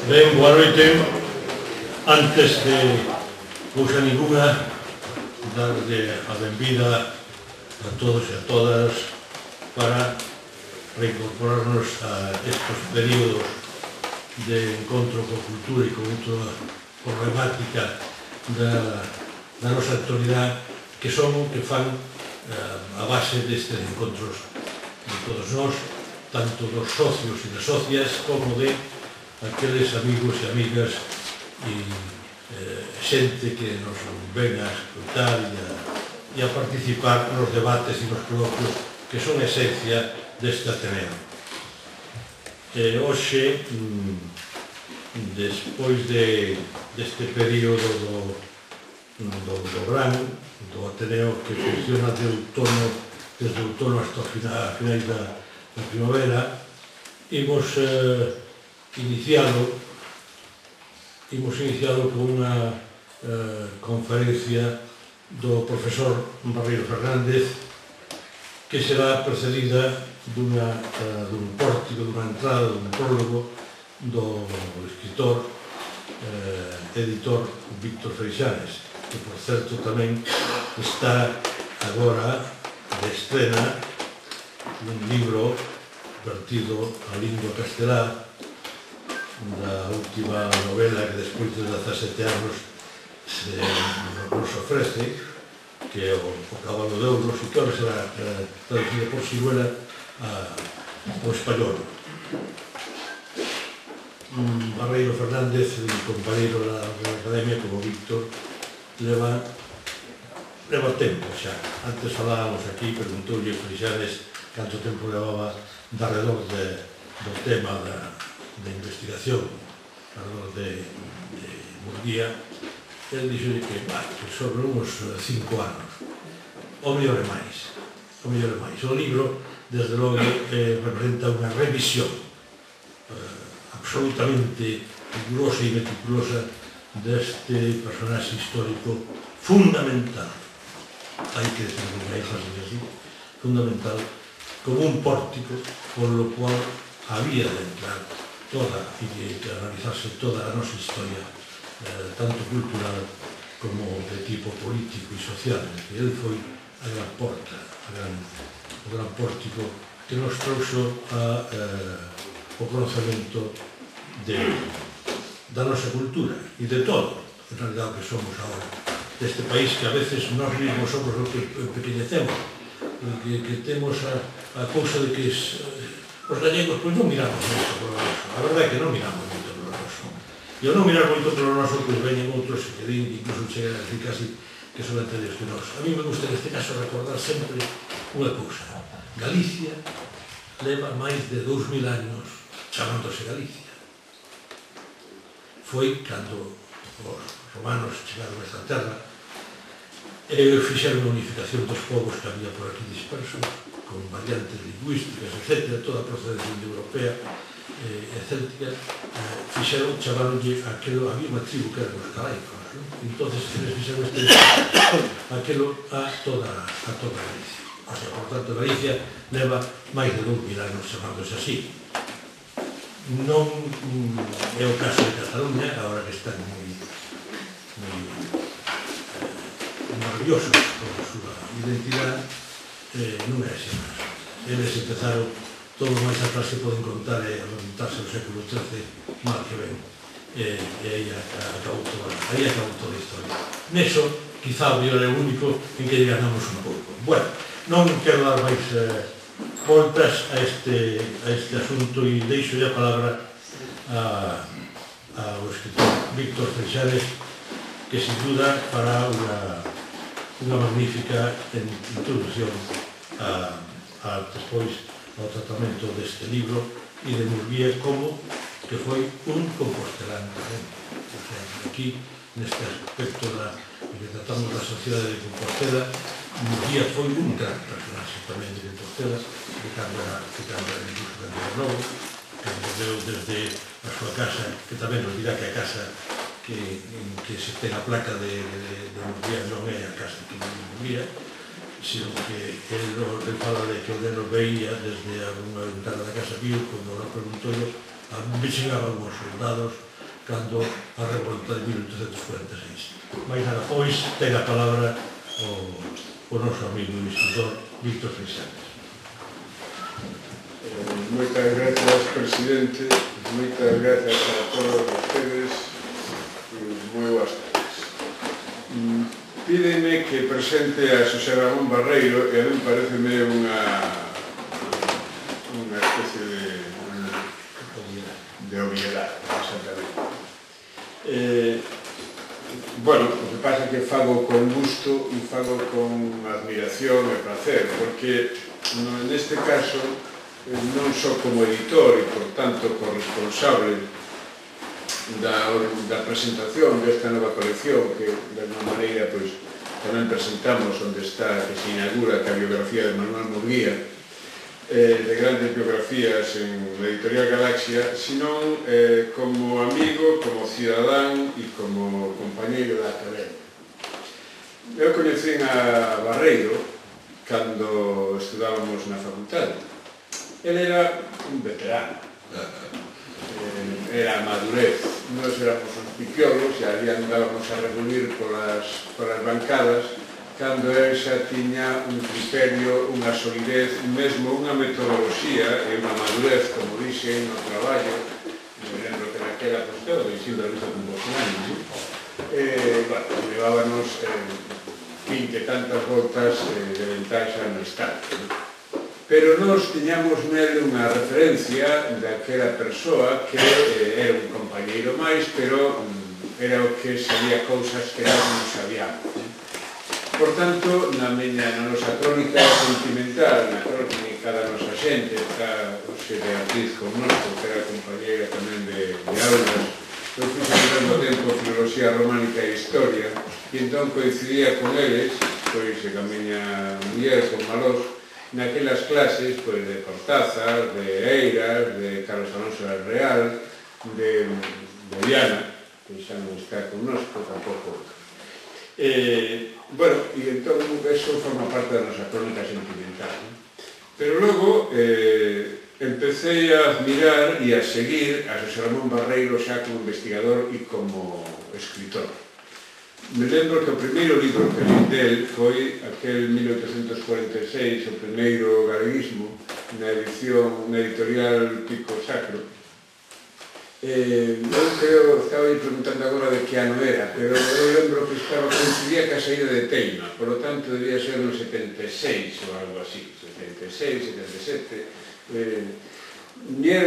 Ben, boa noite. Antes de cousa ninguna, darle a benvida a todos e a todas para reincorporarnos a estes períodos de encontro con cultura e con outra problemática da nosa actualidade que fan a base destes encontros de todos nós, tanto dos socios e das socias como de aqueles amigos e amigas e xente que nos ven a escutar e a participar nos debates e nos coloquios que son a esencia deste Ateneo. Hoxe, despois deste período do verán, do Ateneo que funciona desde o outono hasta a finais da primavera, imos iniciado con unha conferencia do profesor Barreiro Fernández que será precedida dun pórtico, dunha entrada, dun prólogo do escritor editor Víctor Freixanes, que por certo tamén está agora de estrena un libro vertido a lingua castelá da última novela que despois de 17 anos nos ofrece, que é o Cabalo de Ouros, e que ahora será traducida por Siruela ao español. Barreiro Fernández, compañeiro da Academia como Víctor, leva tempo xa. Antes falábamos aquí, preguntoulle Freixanes canto tempo levaba darredor do tema da investigación alrededor de Murguía. El dixo que sobre uns 5 anos, o mellor é máis. O libro, desde logo, representa unha revisión absolutamente rigurosa e meticulosa deste personaxe histórico fundamental, hai que decirlo así, fundamental, como un pórtico polo cual había de entrar toda e de analizarse toda a nosa historia, tanto cultural como de tipo político e social. Ele foi a gran porta, o gran pórtico que nos trouxo o conocemento da nosa cultura e de todo, en realidad, o que somos agora, deste país que a veces nós mesmos somos o que pequeñecemos, que temos a cousa de que os gallegos non miramos moito polo noso. A verdade é que non miramos moito polo noso. E ao non mirar moito polo noso, pois veñen outros que incluso chegan a decir casi que son anteriores que nós. A mí me gusta neste caso recordar sempre unha cousa. Galicia leva máis de 2000 anos chamándose Galicia. Foi cando os romanos chegaron a esta terra e fixeron a unificación dos povos que había por aquí dispersos, con variantes lingüísticas, etc., toda a procedencia europea e céltica, fixeron, chamaronlle aquelo, había unha tribu que eran os calaicos, entón, eles fixeron este aquelo a toda Galicia. O sea, por tanto, Galicia leva máis de 2000 anos chamándose así. Non é o caso de Cataluña, agora que están moi maravillosos con a súa identidade, non é así. Eles empezaron, todos máis atrás que poden contar e remontarse ao século XIII, mal que ven, e aí acabou toda a historia. Neso, quizá o mellor é o único en que ganamos un pouco. Bueno, non quero dar máis voltas a este asunto e deixo a palabra ao escritor Víctor Freixanes, que sin duda fará unha magnífica introducción despois ao tratamento deste libro e de Murguía como que foi un compostelán tamén. O sea, aquí, neste aspecto que tratamos da sociedade de Compostela, Murguía foi un gran personaxe tamén de Compostela, que cambia incluso cambia de novo, que veo desde a súa casa, que tamén nos dirá que a casa en que se ten a placa de Murguía non é a casa que vive Murguía, sino que el fala de que o neno veía desde unha ventana da casa viu, cando nos preguntou, me chegaban os soldados cando a revolta de 1846. Mais nada, pois, ten a palabra o noso amigo e escritor Víctor Freixanes. Moitas grazas, presidente, moitas grazas a todos vostedes, moi boas tardes. Pídeme que presente a Xosé Ramón Barreiro e a mí pareceme unha especie de obviedade, exactamente. Bueno, o que pasa é que fago con gusto e fago con admiración e placer, porque neste caso non só como editor e, por tanto, corresponsable da presentación desta nova colección que, de alguma maneira, tamén presentamos onde está, que se inaugura a biografía de Manuel Murguía, de grandes biografías en la editorial Galaxia, sino como amigo, como cidadán e como compañeiro da academia. Eu coñecín a Barreiro cando estudábamos na facultade. Ele era un veterano, era a madurez. Nos éramos uns pipiolos e ali andábamos a reunir polas bancadas cando ele xa tiña un criterio, unha solidez, mesmo unha metodoloxía e unha madurez, como dixen, no traballo. Me lembro que naquela posteo, dicindo a luz con 12 anos, levábamos 20 e tantas voltas de ventaxa no estado. Pero nós tiñamos nele unha referencia daquela persoa que era un compañeiro máis, pero era o que sabía cousas que nós non sabíamos. Por tanto, na nosa crónica sentimental, na crónica da nosa xente, está José Beatriz connosco, que era compañeira tamén de aulas. Eu fui ao mesmo tempo filoloxía románica e historia, e entón coincidía con eles, pois, a miña muller, con Malós, naquelas clases de Cortázar, de Eiras, de Carlos Alonso del Real, de Viana, que xa non está connosco, tampouco. Bueno, e entón eso forma parte da nosa crónica sentimental. Pero logo empecé a admirar e a seguir a Xosé Ramón Barreiro xa como investigador e como escritor. Me lembro que o primeiro libro que li del foi aquel 1846, o primeiro galeguismo, na editorial Pico Sacro. Eu creo, estaba aí preguntando agora de que ano era, pero eu lembro que coincidía ca saída de Teima, por lo tanto debía ser no 76 ou algo así, 76, 77.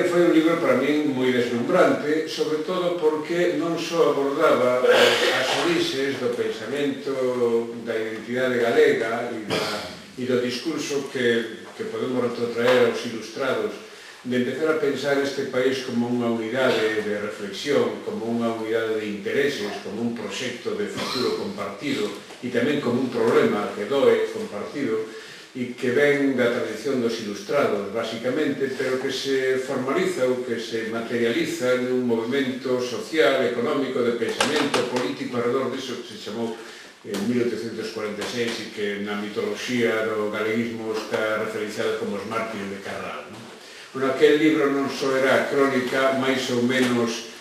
Foi un libro para min moi deslumbrante, sobre todo porque non só abordaba as orixes do pensamento da identidade galega e do discurso que podemos retrotraer aos ilustrados, de empezar a pensar este país como unha unidade de reflexión, como unha unidade de intereses, como un proxecto de futuro compartido e tamén como un problema que doe compartido, e que ven da tradición dos ilustrados, basicamente, pero que se formaliza ou que se materializa nun movimento social, económico, de pensamento político alrededor disso que se chamou en 1846 e que na mitoloxía do galeguismo está referenciado como os mártires de Carral. Bueno, aquel libro non só era a crónica máis ou menos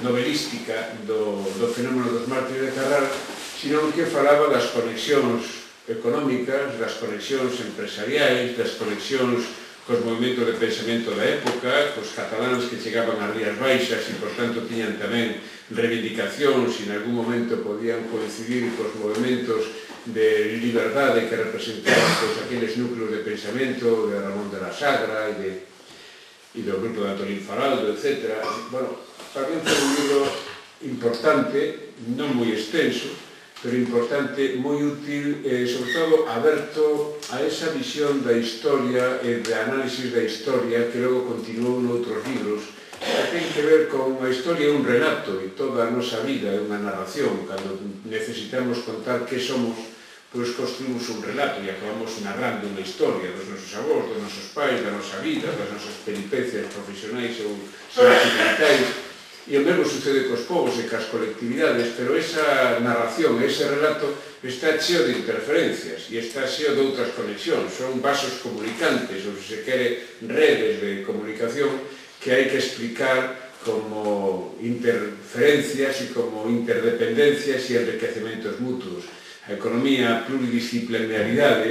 novelística do fenómeno dos mártires de Carral, sino que falaba das conexións económicas, das conexións empresariais, das conexións cos movimentos de pensamento da época, cos cataláns que chegaban ás Rías Baixas e, por tanto, tiñan tamén reivindicacións e, en algún momento, podían coincidir cos movimentos de liberdade que representaban aqueles núcleos de pensamento de Ramón de la Sagra e do grupo de Antolín Faraldo, etc. Bueno, para mí foi un libro importante, non moi extenso, pero importante, moi útil, sobre todo aberto a esa visión da historia e de análisis da historia que logo continuou noutros libros, que ten que ver con a historia un relato e toda a nosa vida é unha narración. Cando necesitamos contar que somos, pois construímos un relato e acabamos narrando unha historia dos nosos avós, dos nosos pais, da nosa vida, das nosas peripecias profesionais ou sentimentais. E o mesmo sucede cos povos e cas colectividades, pero esa narración, ese relato, está cheo de interferencias e está cheo de outras conexións. Son vasos comunicantes, ou se quere, redes de comunicación que hai que explicar como interferencias e como interdependencias e enriquecementos mutuos. A economía, a pluridisciplinaridade,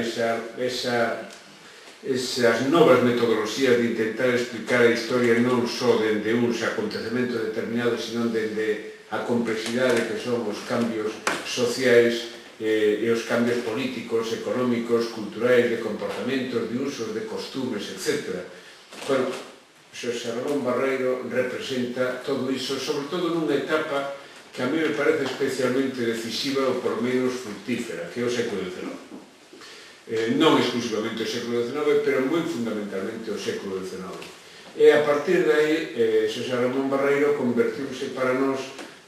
esas novas metodoloxías de intentar explicar a historia non só dende uns acontecementos determinados, sino dende a complexidade que son os cambios sociais e os cambios políticos, económicos, culturais, de comportamentos, de usos, de costumes, etc. Bueno, Xosé Ramón Barreiro representa todo iso, sobre todo nunha etapa que a mí me parece especialmente decisiva ou por menos fructífera, que é o século XIX. Non exclusivamente o século XIX, pero moi fundamentalmente o século XIX. E a partir de aí, Xosé Ramón Barreiro convertiuse para nós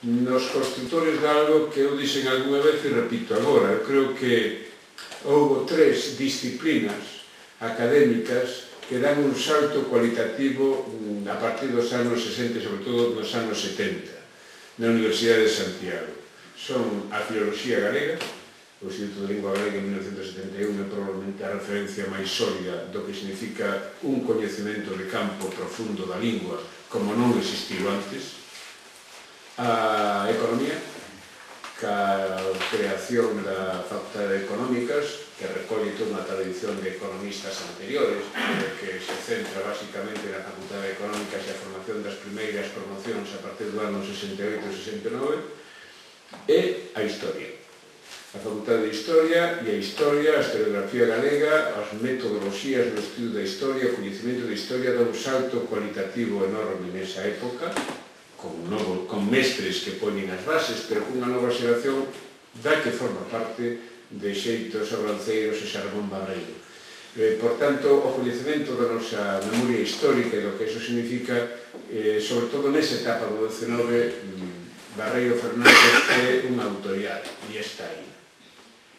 nos constructores de algo que eu dixen algunha vez e repito agora. Eu creo que houve 3 disciplinas académicas que dan un salto cualitativo a partir dos anos 60 e sobre todo nos anos 70 na Universidade de Santiago. Son a filoloxía galega, o Instituto de Lingua Galega en 1971 é probablemente a referencia máis sólida do que significa un coñecemento de campo profundo da lingua como non existiu antes. A economía, ca creación da Facultade de Económicas, que recolle toda unha tradición de economistas anteriores, que se centra basicamente na Facultade de Económicas e a formación das primeiras promocións a partir do ano 68 e 69, e a Historia. A Facultade de Historia e a historiografía galega, as metodoloxías no estudo da historia, o coñecemento da historia dá un salto cualitativo enorme nesa época, con mestres que poñen as bases, pero cunha nova xeración da que forma parte de xeitos abranceiros e Ramón Barreiro. Por tanto, o coñecemento da nosa memoria histórica e do que iso significa, sobre todo nesa etapa do XIX, Barreiro Fernández é unha autoridade, e está aí.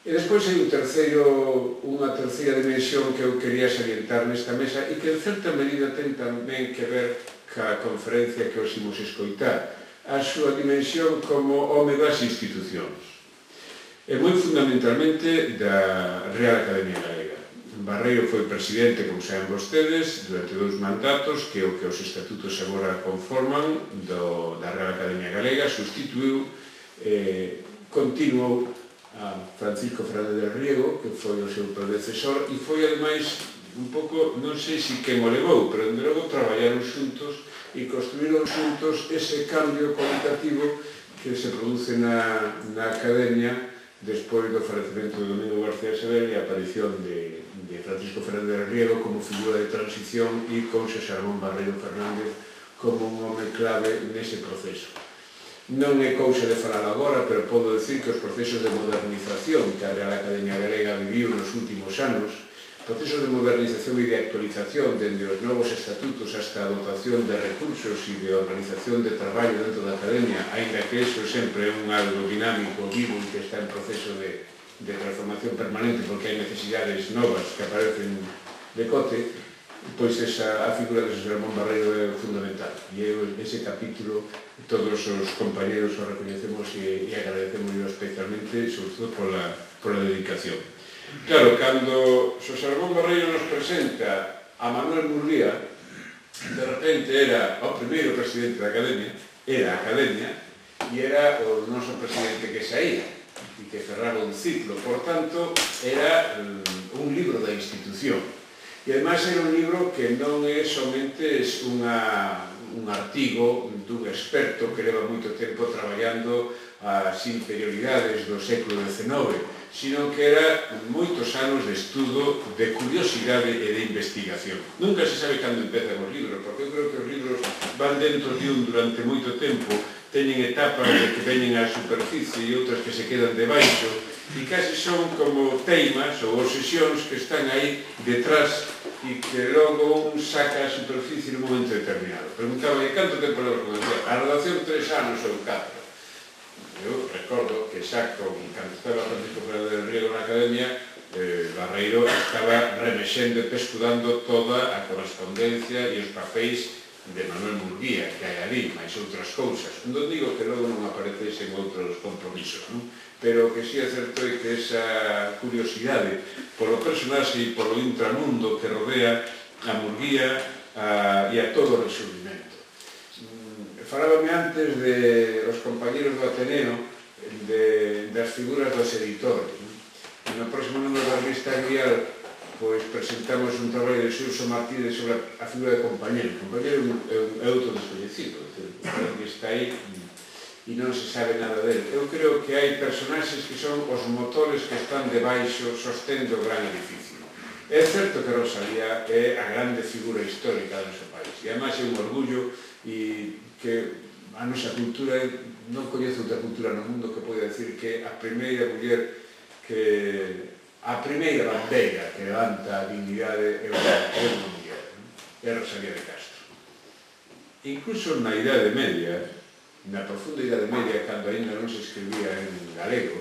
E despois hai unha terceira dimensión que eu quería salientar nesta mesa e que en certa medida ten tamén que ver ca conferencia que os imos escoitar, a súa dimensión como home das institucións. E moi fundamentalmente da Real Academia Galega. Barreiro foi presidente, como saben vostedes, durante 2 mandatos, que é o que os estatutos agora conforman da Real Academia Galega, sustituiu, continuou a Francisco Fernández del Riego, que foi o seu predecesor, e foi, ademais, un pouco, non sei se que mo levou, pero de logo traballaron xuntos e construíron xuntos ese cambio cualitativo que se produce na Academia despois do falecemento de Domingo García Sever e a aparición de Francisco Fernández del Riego como figura de transición e con Xosé Ramón Barreiro Fernández como un home clave nese proceso. Non é cousa de falar agora, pero podo decir que os procesos de modernización que a Real Academia Galega viviu nos últimos anos, procesos de modernización e de actualización dende os novos estatutos hasta a dotación de recursos e de organización de traballo dentro da Academia, aínda que iso sempre é un algo dinámico, vivo e que está en proceso de transformación permanente porque hai necesidades novas que aparecen de cote, pois a figura de Xosé Ramón Barreiro é fundamental. E ese capítulo todos os compañeros o recoñecemos e agradecemos especialmente, sobre todo pola dedicación. Claro, cando Xosé Ramón Barreiro nos presenta a Manuel Murguía, de repente era o primeiro presidente da Academia, era a Academia, e era o noso presidente que saía, e que cerraba un ciclo. Por tanto, era un libro da institución. E, ademais, era un libro que non é somente un artigo dun experto que leva moito tempo traballando as interioridades do século XIX, sino que era moitos anos de estudo, de curiosidade e de investigación. Nunca se sabe cando empezan os libros, porque eu creo que os libros van dentro de un durante moito tempo, teñen etapas de que veñen á superficie e outras que se quedan debaixo, e case son como teimas ou obsesións que están aí detrás e que logo un saca a superficie nun momento determinado. Preguntaba, e canto tempo levas con el? A redacción 3 anos ou 4. Eu recordo que xa, cando estaba Francisco Fernández del Riego na Academia, Barreiro estaba remexendo e pescudando toda a correspondencia e os papéis de Manuel Murguía, que hai ali, máis outras cousas. Non digo que logo non aparecesen outros compromisos, non? Pero o que si é certo é que esa curiosidade polo personaxe e polo intramundo que rodea a Murguía e a todo o resurgimento antes de os compañeros do Ateneo das figuras dos editores. No próximo número da revista Grial pois presentamos un traballo de Xurxo Martínez sobre a figura de compañero. O compañero é outro descoñecido, que está aí e non se sabe nada dele. Eu creo que hai personaxes que son os motores que están debaixo sostendo o gran edificio. É certo que Rosalía é a grande figura histórica do noso país e además é un orgullo e que a nosa cultura, non coñezo outra cultura no mundo que pode decir que a primeira muller que a primeira bandeira que levanta a dignidade é unha muller, é Rosalía de Castro. Incluso na Idade Media, na profunda Idade Media, cando ainda non se escribía en galego,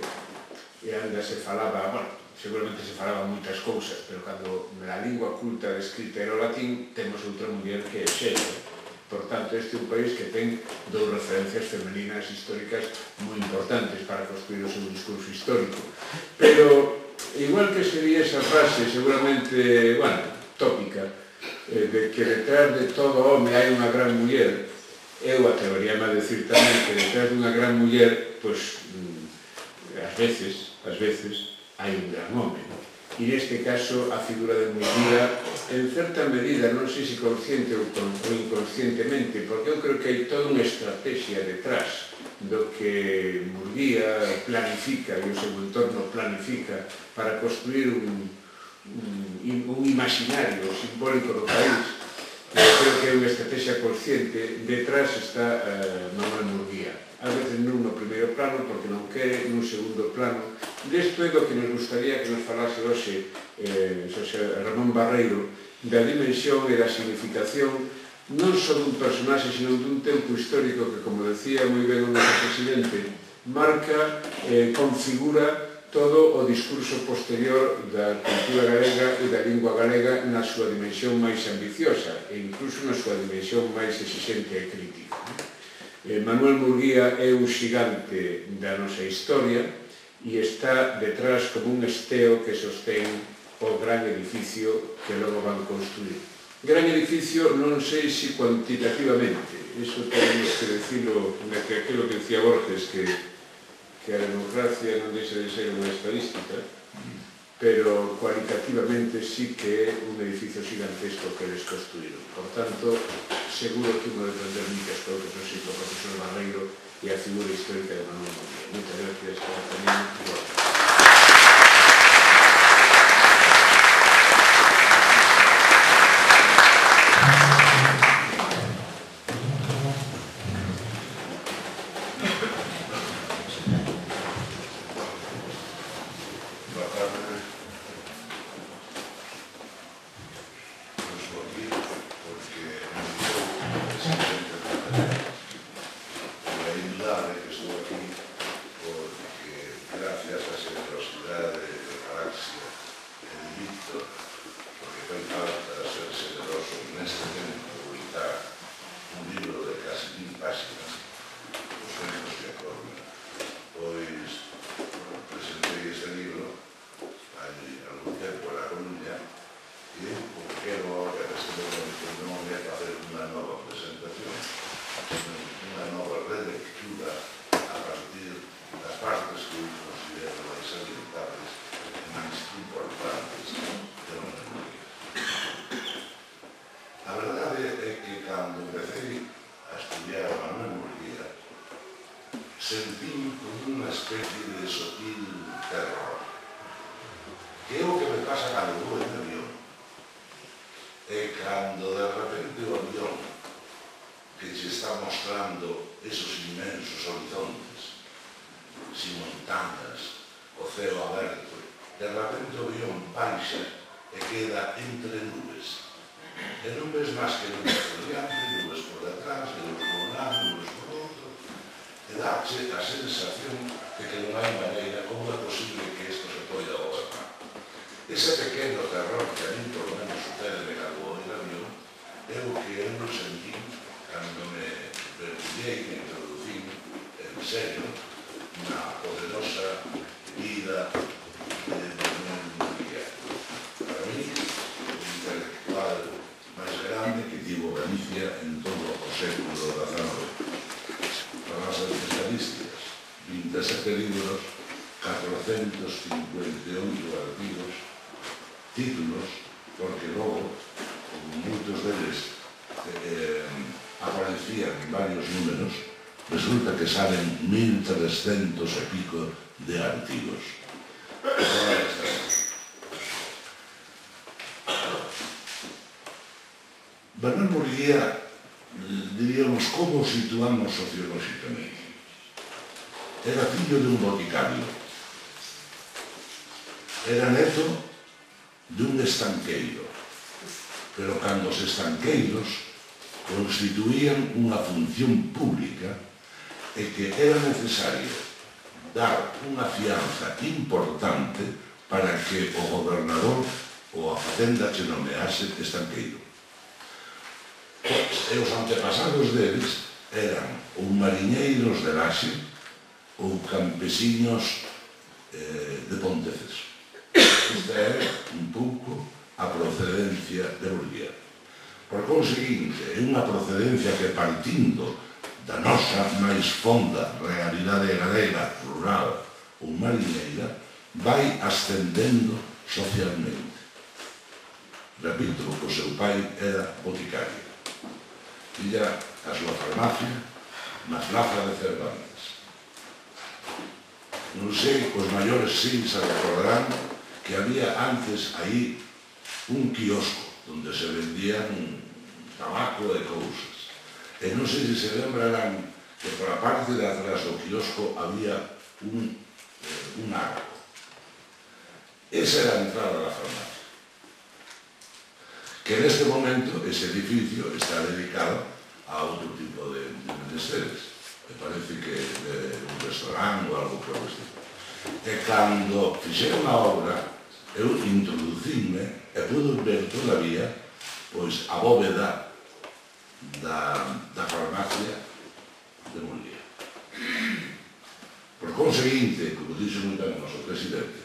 e ainda se falaba, bueno, seguramente se falaban moitas cousas, pero cando na lingua culta descrita era o latín, temos outra muller que é Shelley. Por tanto, este é un país que ten dous referencias femeninas históricas moi importantes para construir o seu discurso histórico. Pero, igual que sería esa frase, seguramente, bueno, tópica, de que detrás de todo home hai unha gran muller, eu atreveríame a decir tamén que detrás dunha gran muller, pois, ás veces, hai un gran home. E neste caso, a figura de Murguía, en certa medida, non sei se consciente ou inconscientemente, porque eu creo que hai toda unha estrategia detrás do que Murguía planifica e o seu entorno planifica para construir un imaginario simbólico do país. Creo que é unha estrategia consciente. Detrás está Manuel Murguía. A veces non no primeiro plano, porque non quere, nun segundo plano. Desto é do que nos gustaría que nos falase hoxe Xosé Ramón Barreiro, da dimensión e da significación non só dun personaxe, sino dun tempo histórico que, como decía moi ben o noso presidente, marca, configura todo o discurso posterior da cultura galega e da lingua galega na súa dimensión máis ambiciosa e incluso na súa dimensión máis exigente e crítica. Manuel Murguía é un xigante da nosa historia e está detrás como un esteo que sostén o gran edificio que logo van construir. Gran edificio non sei se cuantitativamente, iso tenemos que decirlo, que aquilo que decía Borges, que a democracia non deixa de ser unha estadística, pero cualitativamente sí que é un edificio gigantesco que eles construíron. Por tanto, seguro que uno de aprender muchas cousas o xeito o profesor Barreiro e a figura histórica de Manuel Murguía. Moitas gracias por atenderme. Sentí como unha especie de sotil terror. Que é o que me pasa cando vou en avión. E cando de repente o avión que te está mostrando esos inmensos horizontes, sin montañas, o ceo aberto, de repente o avión baixa e queda entre nubes. E non ves máis que nubes por diante, nubes por detrás, nubes por un lado, nubes por outro. E dáche a sensación de que non hai maneira como é posible que isto se poida gobernar. Ese pequeno terror que a mí por lo menos sucede cando vou en avión é o que eu non sentí cando me mergulhei, me introducí en serio na poderosa vida de Manuel Murguía. Para mí, o intelectual máis grande que tivo Galicia en todo o século XIX. 37 libros, 458 artigos, títulos, porque logo, como moitos deles aparecían en varios números, resulta que salen 1300 e pico de artigos. Bernard Murguía, diríamos, como situamos sociolóxicamente? Era fillo de un boticario, era neto dun estanqueiro, pero cando os estanqueiros constituían unha función pública e que era necesario dar unha fianza importante para que o gobernador ou a facenda se nomease estanqueiro. E os antepasados deles eran ou mariñeiros de laxe ou campesiños de Ponteces. Esta é un pouco a procedencia de Murguía. Por conseguinte, é unha procedencia que, partindo da nosa máis fonda realidade galega, rural ou mariñeira, vai ascendendo socialmente. Repito, o seu pai era boticario. Illa a súa farmacia na Plaza de Cervantes. Non sei, os maiores sí se recordarán que había antes aí un quiosco onde se vendían tabaco e cousas. E non sei se se lembrarán que por a parte de atrás do quiosco había un arco. Esa era a entrada da farmacia. Que neste momento ese edificio está dedicado a outro tipo de menesteres. Me parece que de un restaurante ou algo por o estilo. E cando fixeron a obra, eu introducínme e pude ver todavía pois a bóveda da farmacia de Murguía. Por conseguinte, como dixo moi ben o noso presidente,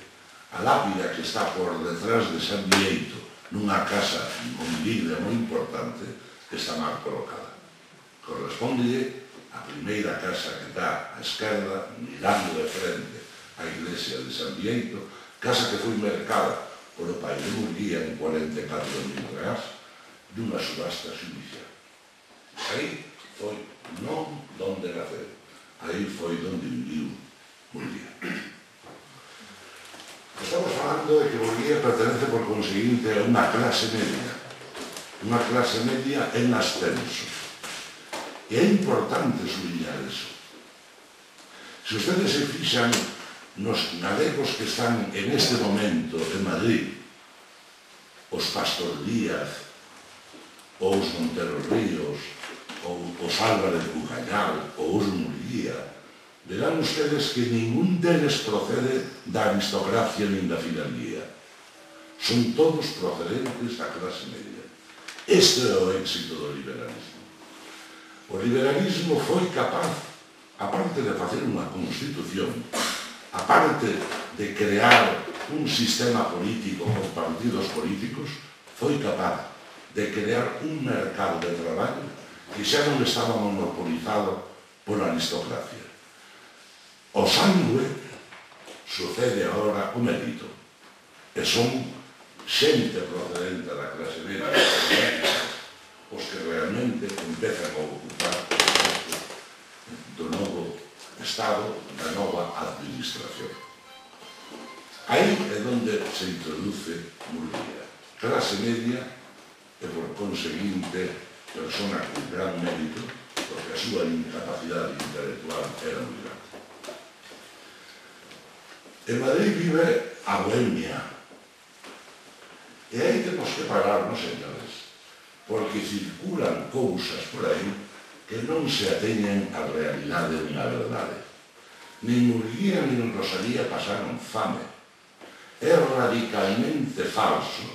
a lápida que está por detrás de San Bieito nunha casa con vidre moi importante está mal colocada. Correspondelle a primeira casa que está á esquerda, mirando de frente a iglesia de San Bieito, casa que foi mercada por o pai de Murguía en 44.000 reais dunha subasta xudicial. Aí foi non donde naceu, aí foi donde viviu Murguía. Estamos falando de que Murguía pertenece por conseguinte a unha clase media en ascenso. E é importante subliñar eso. Se ustedes se fixan nos galegos que están en este momento en Madrid, os Pastor Díaz, ou os Montero Ríos, ou os Álvarez Bucañal, ou os Murguía, verán ustedes que ningún deles procede da aristocracia nin da filandía. Son todos procedentes da clase media. Este é o éxito do liberalismo. O liberalismo foi capaz, aparte de facer unha constitución, aparte de crear un sistema político con partidos políticos, foi capaz de crear un mercado de traballo que xa non estaba monopolizado pola aristocracia. O sangue sucede agora o mérito, e son xente procedente da clase media os que realmente empezan a ocupar do novo Estado, da nova administración. Aí é onde se introduce Murguía, clase media e por conseguinte persona con gran mérito, porque a súa incapacidade intelectual era moi grande. En Madrid vive a bohemia, e aí temos que pararnos, señores, porque circulan cousas por aí que non se ateñen á realidade nin á verdade. Nin Murguía nin Rosalía pasaron fame. É radicalmente falso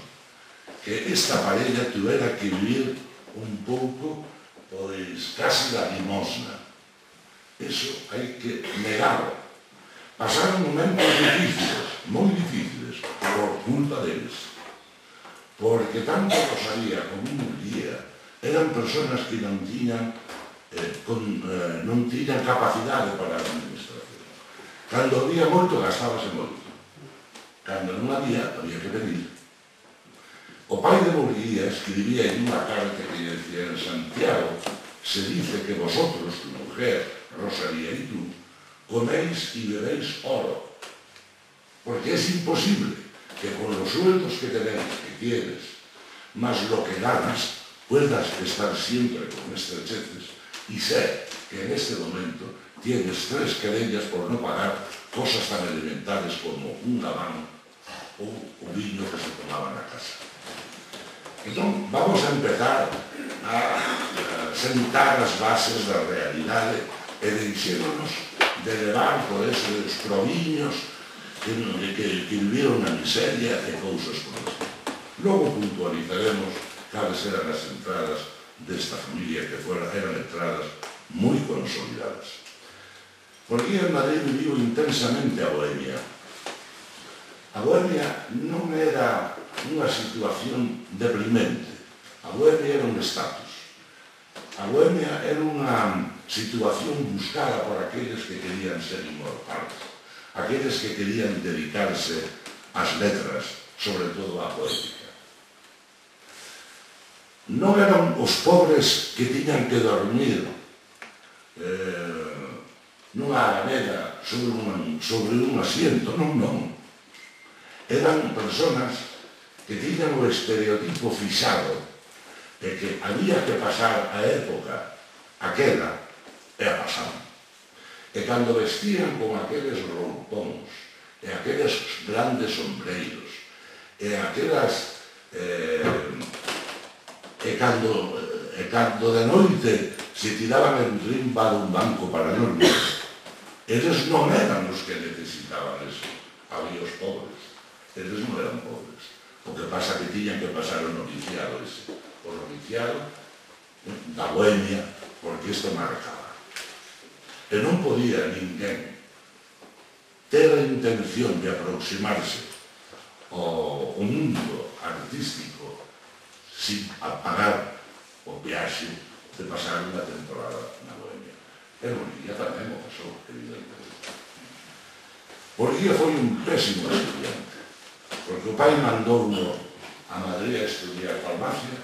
que esta parella tuvera que vivir un pouco, pois, casi da limosna. Eso hai que negarlo. Pasaron momentos difíciles, moi difíciles, por culpa deles. Porque tanto Rosalía como Murguía eran personas que non tiñan capacidade para a administración. Cando había moito, gastábase moito. Cando non había que pedir. O pai de Murguía escribía en unha carta que decía: en Santiago se dice que vosotros, tu mujer, Rosalía y tú, coméis y bebéis oro, porque es imposible que con los sueldos que tenemos, que tienes, más lo que ganas, puedas estar siempre con estrecheces y sé que en este momento tienes 3 querellas por no pagar cosas tan elementales como un gabán o un vino que se tomaba na casa. Entón, vamos a empezar a sentar as bases da realidade e deixémonos de levar por esos proviños que viviron na miseria e cousas por eso. Logo puntualizaremos cales eran as entradas desta familia que eran entradas moi consolidadas. Porque en Madrid viviu intensamente a Bohemia. A Bohemia non era unha situación deprimente. A Bohemia era un estatus. A Bohemia era unha situación buscada por aqueles que querían ser inmortales, aqueles que querían dedicarse ás letras, sobre todo á poética. Non eran os pobres que tiñan que dormir nunha alameda sobre un asiento, non. Eran personas que tiñan o estereotipo fixado de que había que pasar a época aquela e a pasaban. E cando vestían con aqueles roupóns e aqueles grandes sombreiros e aquelas cando de noite se tiraban en rimba dun banco para dormir, eles non eran os que necesitaban eso. Había os pobres, eles non eran pobres. O que pasa que tiñan que pasar o noviciado ese, o noviciado da Bohemia, porque isto marcaba. E non podía ninguén ter a intención de aproximarse ao mundo artístico sin pagar o viaxe de pasar unha temporada na Bohemia. E Murguía tamén o pasou, evidentemente. Murguía foi un pésimo estudiante, porque o pai mandou-no a Madrid a estudiar farmacia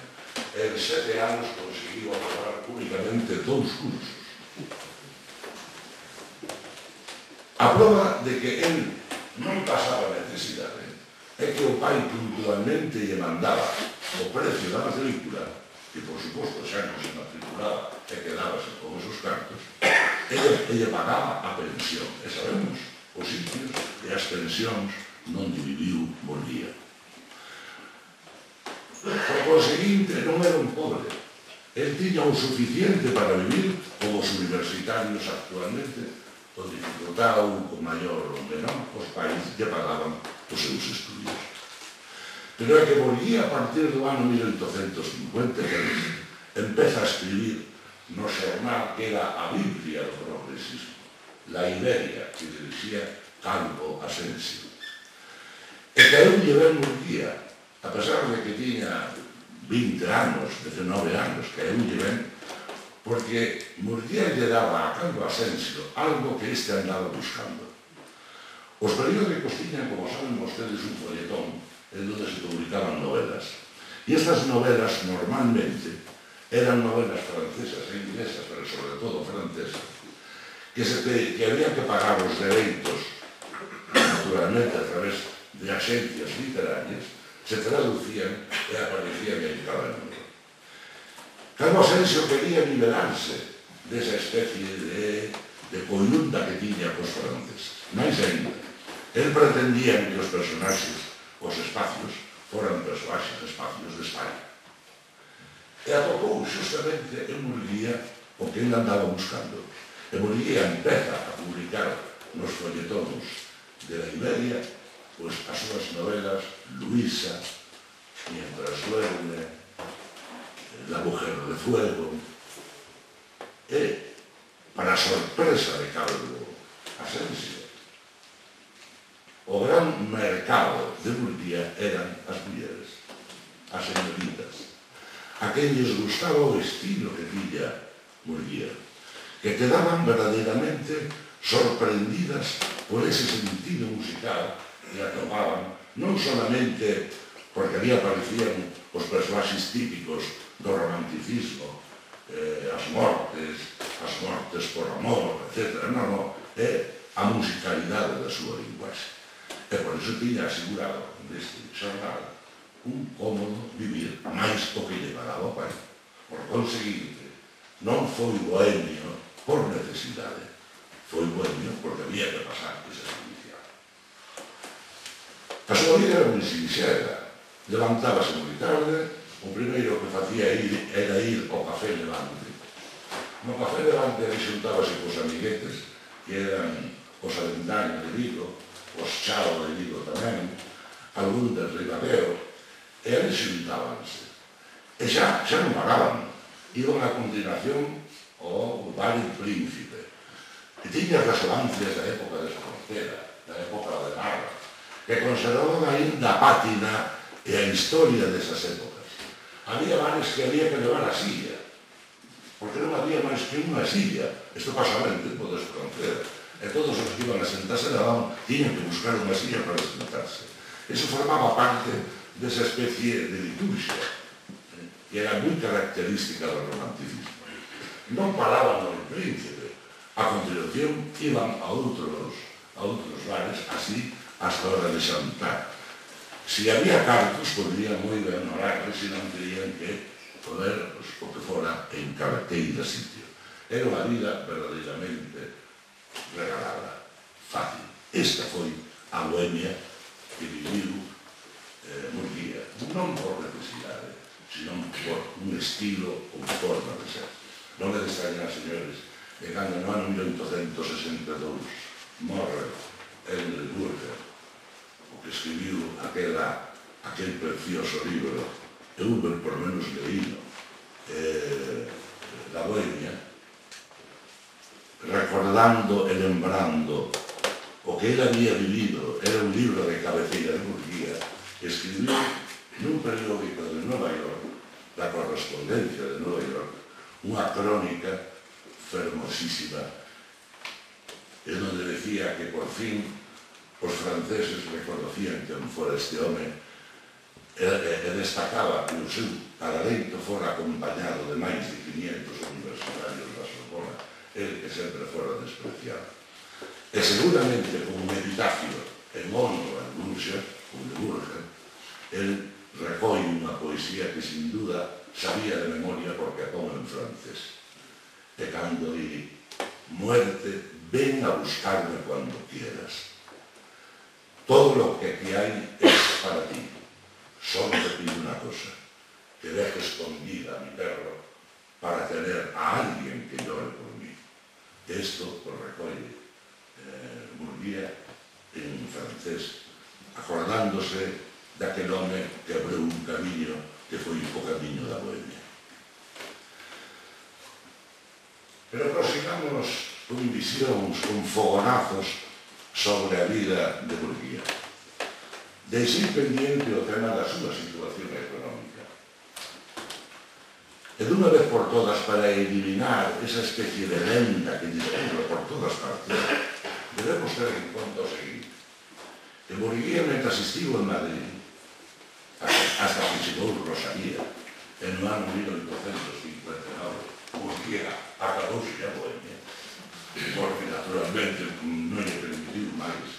e en 7 anos conseguiu aprobar únicamente 2 cursos. A prova de que él non pasaba necesidade é que o pai puntualmente lle mandaba o precio da matrícula, que por suposto xa non se matriculaba e quedábase con esos cartos, e lle pagaba a pensión. E sabemos os sitios e as pensións non viviu Murguía. Por conseguinte, non era un pobre. El tiña o suficiente para vivir como os universitarios actualmente, con dificultad ou con maior ou menor, os pais lle pagaban os seus estudios. Pero é que Murguía, a partir do ano 1853, empeza a escribir no xornal que era a Biblia do progresismo, La Iberia, que dirixía Calvo Asensio. E caeulle ben Murguía, a pesar de que tiña 20 anos, 19 anos, caeulle ben, porque Murguía lle daba a Calvo Asensio algo que este andaba buscando. Os periódicos tiñan, como saben vostedes, un folletón en donde se publicaban novelas. E estas novelas normalmente eran novelas francesas e inglesas, pero sobre todo francesas, que había que pagar os dereitos, naturalmente a través de axencias literarias, se traducían e aparecían en cada número. Calvo Asensio quería liberarse desa especie de coyunda que tiña cos franceses. Mais ainda, el pretendía que os personaxes, os espacios, foran personaxes espacios de España. E atopou justamente en Murguía o que ele andaba buscando. E Murguía empeza a publicar nos folletóns de la Iberia pues, as súas novelas Luisa, Mientras duerme, La mujer de fuego, e, para a sorpresa de Calvo Asensio, o gran mercado de Murguía eran as mulleres, as señoritas, a quen lles gustaba o estilo que tiña Murguía, que quedaban verdadeiramente sorprendidas por ese sentido musical que atopaban, non solamente porque ali aparecían os personaxes típicos do romanticismo, as mortes por amor, etc. Non, é a musicalidade da súa linguaxe. E por iso tiña asegurado deste xornal un cómodo vivir máis o que lle pagaba o pai. Por conseguinte, non foi bohemio por necesidade, foi bohemio porque había que pasar esa experiencia. A súa vida era moi sinxela, levantábase moi tarde, o primeiro que facía era ir ao Café Levante. No Café Levante aí xuntábase cos amiguetes, que eran os Avendaños de Vigo, os Chao de Vigo tamén, algún de Ribadeo, e ali xuntábanse. E xa non pagaban, iban a continuación ao Bar Príncipe, que tiña resonancias da época de Espronceda, da época de Narra, que conservaban ainda a pátina e a historia desas épocas. Había bares que había que levar a silla, porque non había máis que unha silla. Isto pasaba en tempo de Espronceda, e todos os que iban a sentarse tiñan que buscar unha silla para sentarse. Eso formaba parte desa especie de liturgia, que era moi característica do romanticismo. Non paraban no Príncipe, a continuación iban a outros bares, así hasta a hora de xantar. Si había cartos, podrían moi ben orar, se non terían que poder o que fora en cada sitio. Era unha vida verdadeiramente regalada, fácil. Esta foi a bohemia que viviu Murguía, non por necesidade, senón por un estilo ou forma de ser. Non me extrañar, señores, que cando no ano 1862 morre Henry Burger, o que escribiu aquel precioso libro, eu por lo menos leíno, da bohemia, recordando e lembrando o que ele había vivido. Era un libro de cabeceira de Murguía, que escribiu nun periódico de Nova York, da correspondencia de Nova York, unha crónica fermosísima, en donde decía que por fin os franceses reconocían quen fora este home e destacaba que o seu paradeito fora acompañado de máis de 500 universitarios da Sorbona, el que sempre fora despreciado. E seguramente como un epitafio en honra de Burger, el recolle unha poesía que sin duda sabía de memoria porque a toma en francés. E cando di, muerte, ven a buscarme cuando quieras. Todo lo que aquí hay es para ti. Solo te pido una cosa, que dejes con vida a mi perro para tener a alguien que llore por mí. Esto lo recolle Murguía en francés, acordándose daquel home que abriu un camiño que foi o camiño da bohemia. Pero prosigamos con visións, con fogonazos sobre a vida de Murguía. Deixei pendiente o tema da súa situación económica. E dunha vez por todas, para eliminar esa especie de lenda que discurre por todas partes, debemos ter en conta o seguinte, que Murguía, mentre estivo en Madrid, hasta que chegou Rosalía, en o ano 1859, Murguía acabouse a bohemia, porque naturalmente non lle permitiu máis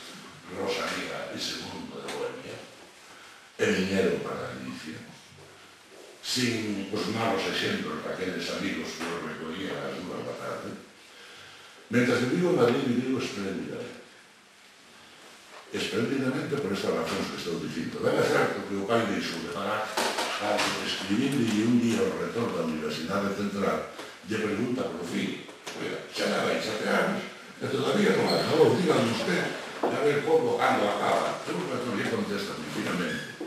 Rosalía ese mundo de bohemia, e viñeron para Galicia, sin os malos exemplos daqueles amigos que os recollían ás 2 da tarde. Mentre viviu en Madrid, viviu espléndidamente por estas razóns que estou dicindo. Ben é certo que o pai deixou de parar cando escribirle un día ao rector da Universidade Central lle pregunta polo filho, oiga, xa me vai 7 anos e todavía non acabou, dígame usted, a ver como, cando acaba. E o rector lle contesta finamente.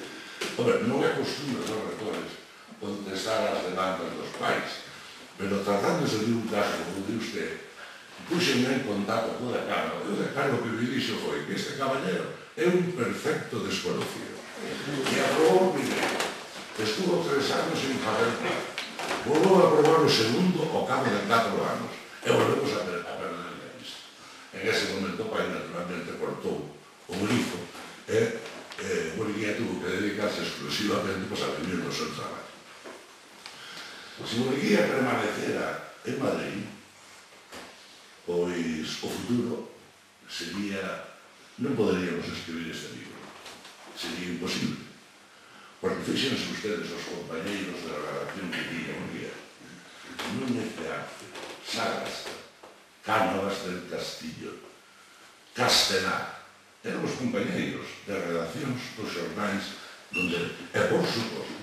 Hombre, non é costumbre dos rectores contestar as demandas dos pais, pero tratándose de un caso, como di usted, puxenme en contacto co decano, e o decano que me dixo foi que este caballero é un perfecto desconocido. E aprobou o primeiro. Estuvo 3 anos en fazer plan. Volvou a aprobar o segundo ao cabo de 4 anos. E volvemos a perder a vista. En ese cortou o grifo e Murguía tuvo que dedicarse exclusivamente a vivir do seu traballo. Se Murguía permanecera en Madrid, pois o futuro sería... non poderíamos escribir este libro. Sería imposible. Porque fíxense ustedes os compañeiros da redacción que tiña Murguía. Núñez de Arce, Sagasta, Cánovas del Castillo, Castelar. Eran os compañeiros de redaccións dos xornais donde, e por suposto,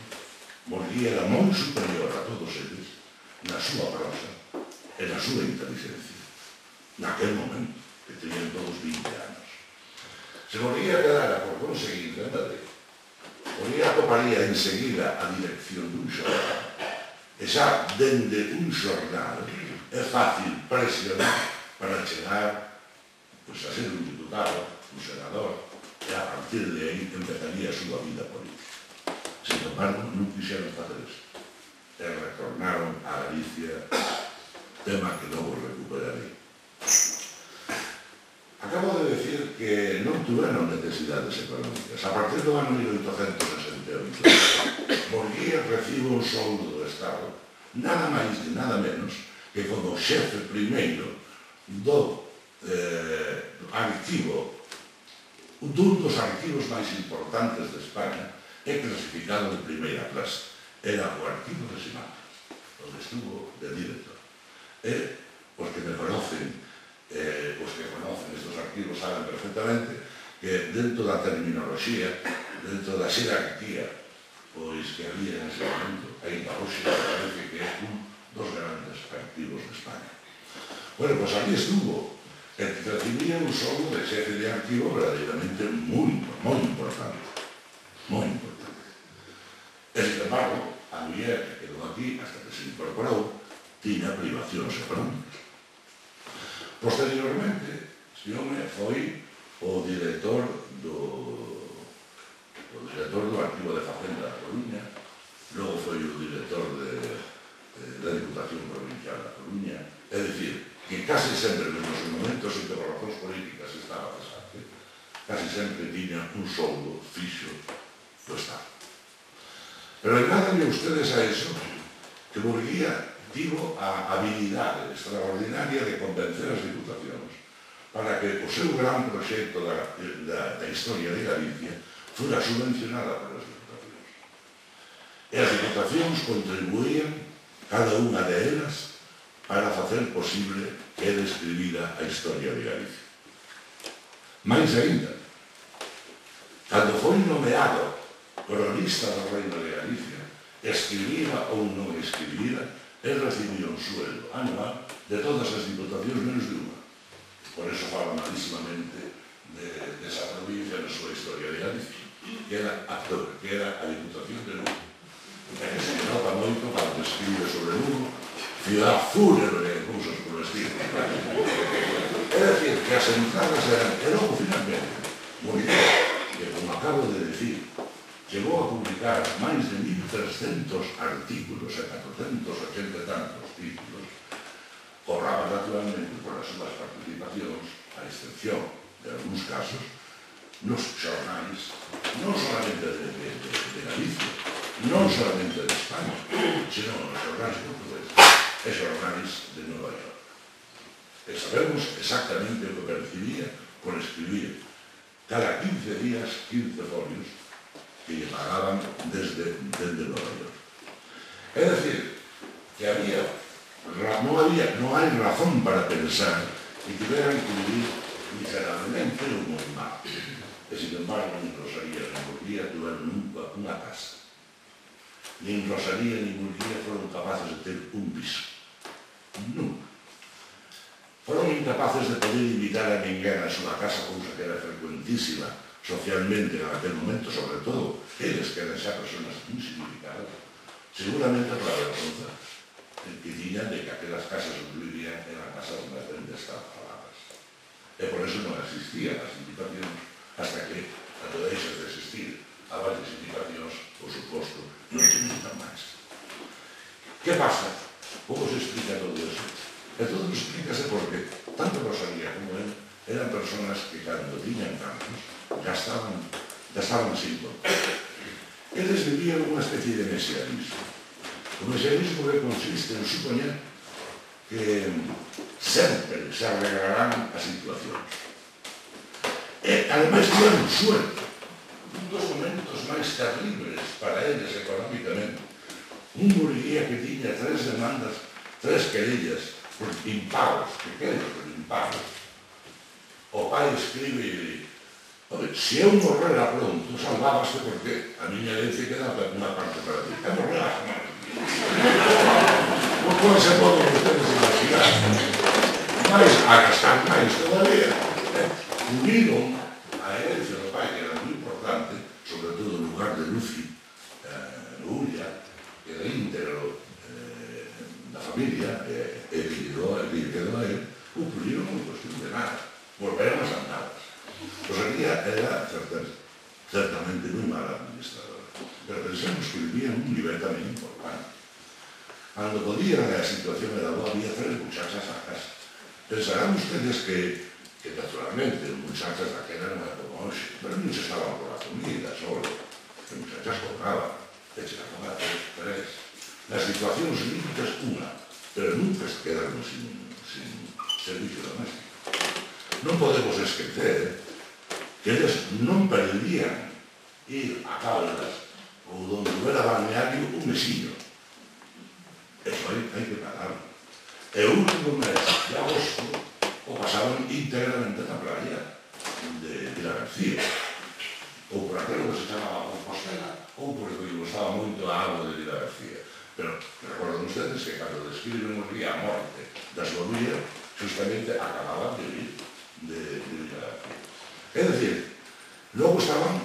Murguía era moi superior a todos eles na súa prosa e na súa inteligencia. Naquel momento, que tenían todos 20 anos. Se Murguía quedara por conseguir en Madrid, Murguía toparía enseguida a dirección dun xornal. E xa, dende un xornal, é fácil presionar para chegar a ser un diputado, un senador, e a partir de aí empezaría a súa vida política. Sin embargo, non quixeron facer isto. E retornaron a Galicia, tema que logo recuperarei. Acabo de decir que non tuveron necesidades económicas. A partir do ano 1868, Murguía recibe un soldo do Estado, nada máis e nada menos que como xefe primeiro do arquivo, dun dos arquivos máis importantes de España, é clasificado de primeira clase. Era o arquivo de Simancas, onde estuvo de director. E os que me conocen, os que conocen estes arquivos saben perfectamente que dentro da terminoloxía, dentro da xerarquía pois que había en ese momento, ainda hoxe parece que é un dos grandes arquivos de España. Bueno, pois ali estuvo, e recibía un soldo de xefe de arquivo verdadeiramente moi importante. Moi importante. E, sin embargo, a muller que quedou aquí, hasta que se incorporou, tiña privacións económicas. Posteriormente, este home foi o director do Arquivo de Facenda da Coruña, logo foi o director da Diputación Provincial da Coruña, é dicir, que casi sempre nos momentos en que por razóns políticas estaba cesante, casi sempre tiña un soldo fixo do Estado. Pero engádanle ustedes a eso que Murguía tivo a habilidade extraordinaria de convencer as diputacións para que o seu gran proxecto da historia de Galicia fora subvencionada polas diputacións. E as diputacións contribuían, cada unha de elas, para facer posible que describira a historia de Galicia. Mais aínda, cando foi nomeado cronista do Reino de Galicia, escribira ou non escribira, el recibía un sueldo anual de todas as diputacións menos de unha. Por eso fala malísimamente desa provincia na súa historia de Galicia, que era a Diputación de Lugo. E que se nota moito cando escribe sobre Lugo, ciudad fúnebre e cousas por estilo. É dicir, que as entradas eran... E logo, finalmente, Murguía, que, como acabo de decir, chegou a publicar máis de 1.300 artículos e 480 tantos títulos, cobraba naturalmente por as súas participacións, a excepción de algúns casos, nos xornais, non solamente de Galicia, non solamente de España, senón nos xornais portugueses e xornais de Nova York. E sabemos exactamente o que percibía por escribir cada 15 días 15 folios que lle pagaban desde Nova York. É dicir, que non hai razón para pensar que tiveran que vivir miserablemente ou moi mal. E, sin embargo, nin Rosalía nin Murguía tiveron nunca unha casa. Nin Rosalía nin Murguía foron capaces de ter un piso. Nunca. Foron incapaces de poder invitar a ninguén a súa casa, cousa que era frecuentísima socialmente en aquel momento, sobre todo eles que eran xa personas insignificadas, seguramente por a vergonza que tiñan de que aquelas casas onde vivían eran casas máis ben destarfaladas. E por eso non existían as invitacións hasta que, cando deixas de existir a varias invitacións, por suposto, non se invitan máis. Que pasa? Como se explica todo eso? E todo explícase porque tanto Rosalía como él eran personas que cando tiñan campos ya estaban sin control. Eles vivían unha especie de mesianismo. O mesianismo que consiste en supoñer que sempre se arreglarán as situacións. E, ademais, tiveron suerte. Un dos momentos máis terribles para eles económicamente, un Murguía que tiña 3 demandas, 3 querellas por impagos, que querellas por impagos. O pai escribe e di: se eu morrera pronto, salvábaste porque a miña herencia queda unha parte para ti. E morrera jamás. Por cual se poden ustedes imaginar. Mais, a gastar máis todavía. Uniron a herencia do pai, que era moi importante, sobre todo no lugar de Luci, no Ulla, que era íntegro da familia, e que quedou a él, o puliron en cuestión de nada. Volveron as andadas. Rosalía era certamente moi mala administradora, pero pensamos que vivía en un nivel tamén importante. Cando podían, a situación era boa, había 3 muchachas a casa. Pensarán ustedes que naturalmente, muchachas daquela non era como hoxe, pero non se estaban por la comida solo. As muchachas cobraban, e se daban a 3. Nas situacións límites, unha, pero nunca se quedaron sin servicio doméstico. Non podemos esquecer que eles non perdían ir a Caldas ou donde hubiera balneario un mesiño. Eso hai que pagarlo. E o último mes de agosto o pasaban íntegramente na playa de Vila García, ou por aquilo que se chamaba Compostela, ou porque lle gustaba moito a agua de Vila García. Pero recordan ustedes que cando describen o día a morte da súa muller, justamente acababan de vir de Vila García. É dicir, logo estaban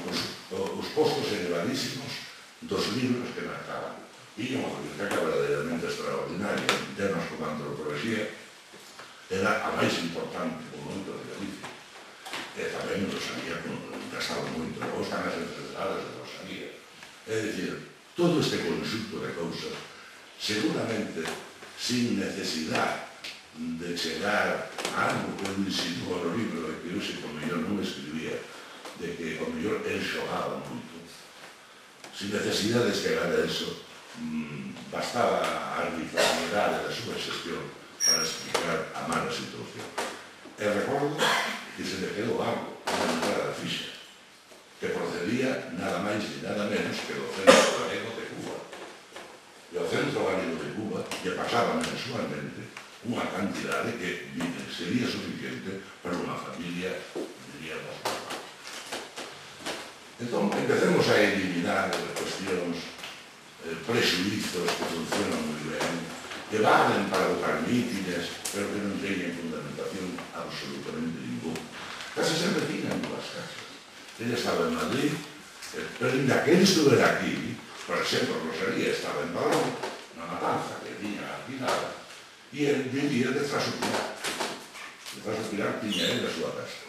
os postos elevadísimos dos libros que marcaban. E unha biblioteca verdadeiramente extraordinaria, en temas como a antropoloxía, era a máis importante do momento de Galicia. E tamén Rosalía gastaba moito, logo están as enfermedades de Rosalía. É dicir, todo este conxunto de cousas, seguramente sin necesidade de chegar a algo que eu insinúo no libro de que eu sei como mellor non escribía, de que como mellor el xogaba moito. Sin necesidade de chegar a eso, bastaba a arbitrariedade da súa xestión para explicar a mala situación. E recordo que se le quedou algo na entrada da ficha, que procedía nada máis e nada menos que do Centro Galego de Cuba. E o Centro Galego de Cuba lle pasaba mensualmente unha cantidade que sería suficiente para unha familia, diríamos, normal. Entón, empecemos a eliminar cuestións, prexuizos que funcionan moi ben, que valen para botar mítines, pero que non teñen fundamentación absolutamente ninguna. Casi sempre tiñan 2 casas. Ella estaba en Madrid, pero ainda que ele estuvera aquí, por exemplo, Rosalía estaba en Padrón, na Matanza, que tiña alquilada, e ele vivía de Traso Pilar. De Traso Pilar tiña ele a súa casa.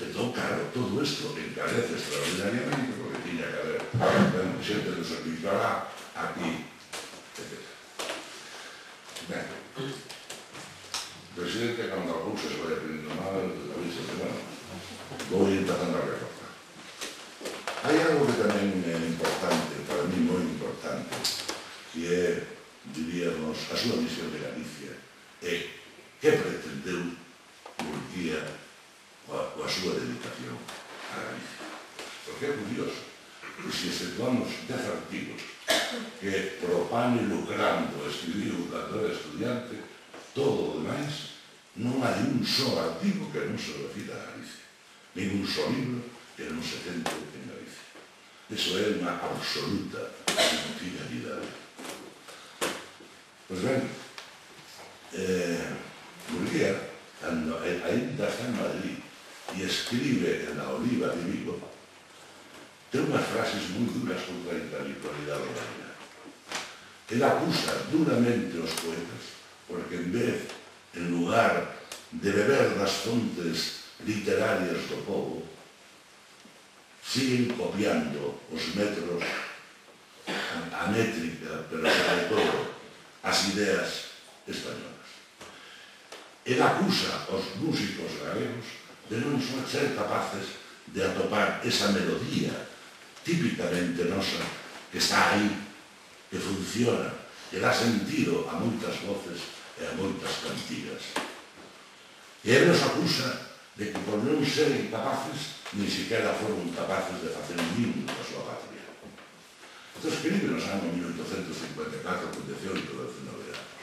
Entón, claro, todo isto encarece extraordinariamente, porque tiña que haber xente do servicio alá, aquí, etc. Ben, o presidente, cando a cousa se vai aprendendo mal, avisa que, bueno, vou ir empezando a recortar. Hai algo que tamén é importante, para mí moi importante, que é, diríamos, a súa misión de Galicia, e que pretendeu Murguía coa súa dedicación a Galicia. Porque é curioso que se exceptuamos 10 artigos que pro pan e lucrando escribiu cando era estudiante, todo o demais non hai un só artigo que non se refira a Galicia, nin un só libro que non se centre en Galicia. Eso é unha absoluta infidelidade. Pois ben, Murguía, cando ainda está en Madrid e escribe en la Oliva de Vigo, ten unhas frases moi duras contra a intelectualidade galega. Ele acusa duramente os poetas porque en lugar de beber das fontes literarias do povo, siguen copiando os metros, a métrica, pero sobre todo as ideas españolas. Ele acusa aos músicos galegos de non ser capaces de atopar esa melodía típicamente nosa que está aí, que funciona, que dá sentido a moitas voces e a moitas cantigas. E ele nos acusa de que por non ser capaces, ni siquiera foron capaces de facer un himno da súa patria. Isto escribe nos anos 1854, con 18 ou 19 anos.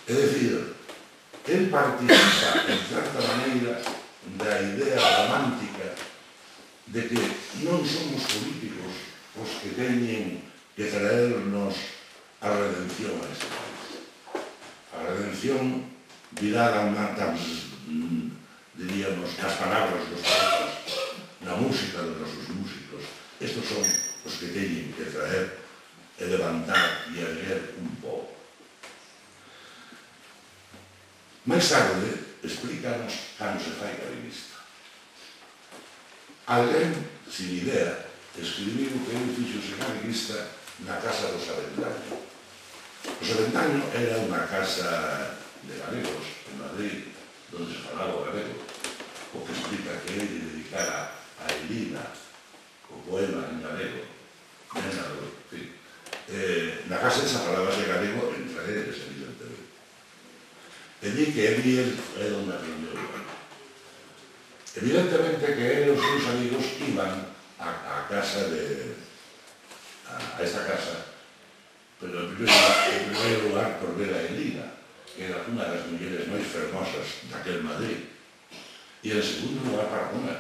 É dicir, el participa, en certa maneira, da idea romántica de que non somos políticos os que teñen que traernos a redención a este país. A redención virá diríamos, nas palabras dos poetas, na música dos nosos músicos. Estos son os que teñen que traer e levantar e erguer un pobo. Mais tarde, explícanos cando se fai calvinista. Alguén, sin idea, escribiu que ele fixose calvinista na casa dos Avendaño. Os Avendaño era unha casa de galegos en Madrid, donde se falaba o galego, o que explica que ele dedicara a Elina o poema en galego, na casa esa falabase galego entre eles, evidentemente. E di que ele era un aprendeu. Evidentemente que ele e os seus amigos iban a casa a esta casa, pero en primeiro lugar por ver a Elina, que era unha das mulleres máis fermosas daquel Madrid, e en segundo lugar para comer,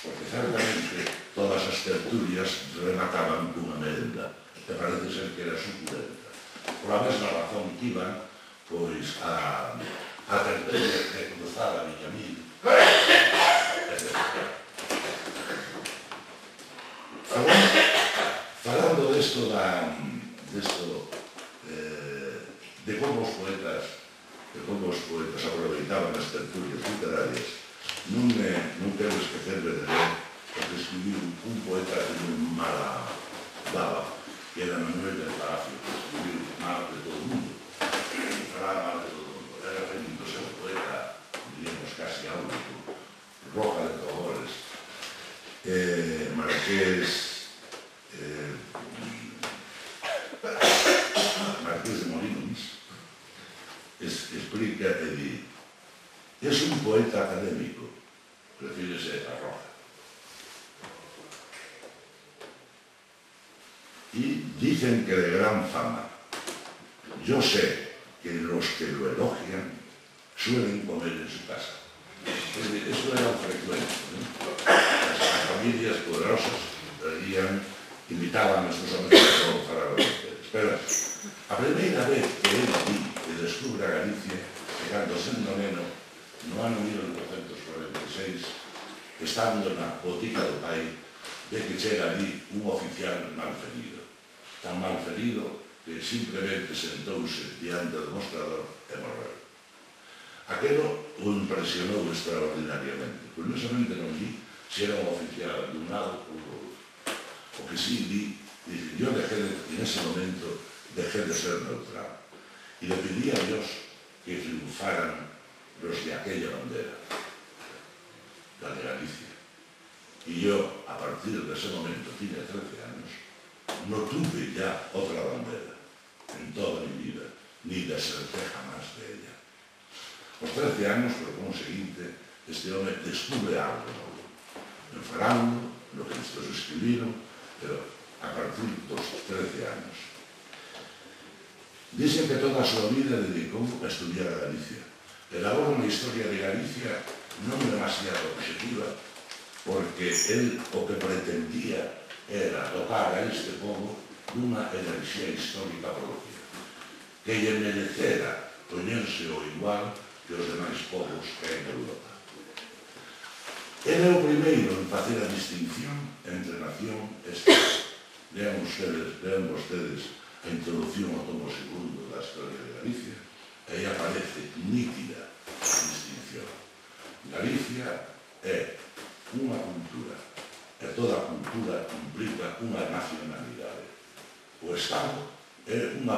porque certamente todas as tertulias remataban cunha merenda, que parece ser que era suculenta. Por a mesma razón que iban, pois, a tertulia que cruzaba Villamil, etc. Falando desto de como os poetas aproveitaban as tertulias literarias, non quero esquecerme de ler o que escribiu un poeta que moi mala daba, que era Manuel del Palacio, que escribiu mal de todo o mundo, e falaba mal de todo o mundo. Era feito ser un poeta, diríamos, casi áulico, roja de togores, Marqués de Molins, explica e di: es un poeta académico, refírese a Roja. Y dicen que de gran fama. Yo sé que los que lo elogian suelen comer en su casa. Eso era frecuente, ¿no? Las familias poderosas invitaban a sus amigos para los hoteles. Pero a primeira vez que ele vi e descubre a Galicia, que cando sendo neno, no ano 1946, estando na botica do pai, de que chega ali un oficial malferido. Tan malferido que simplemente sentouse diante do mostrador e morreu. Aquelo o impresionou extraordinariamente. Curiosamente non vi se era un oficial de un lado ou do outro. O que sí vi, yo en ese momento dejé de ser neutral y le pedí a Dios que triunfaran los de aquella bandera, la de Galicia. Y yo, a partir de ese momento, tenía 13 años, no tuve ya otra bandera en toda mi vida, ni deserté jamás de ella. Aos 13 anos, por como seguinte, este home descubre algo novo. En falando, lo que estos escribiron, pero a partir dos 13 anos. Dicen que toda a súa vida dedicou a estudiar a Galicia. Elabora unha historia de Galicia non demasiado objetiva, porque el o que pretendía era dotar a este pobo dunha enerxía histórica propia, que lle merecera poñerse ao igual que os demais povos que hai en Europa. Ele é o primeiro en facer a distinción entre nación e Estado. Lean vostedes a introducción ao tomo segundo da historia de Galicia, e aí aparece nítida a distinción. Galicia é unha cultura, e toda cultura implica unha nacionalidade. O Estado é unha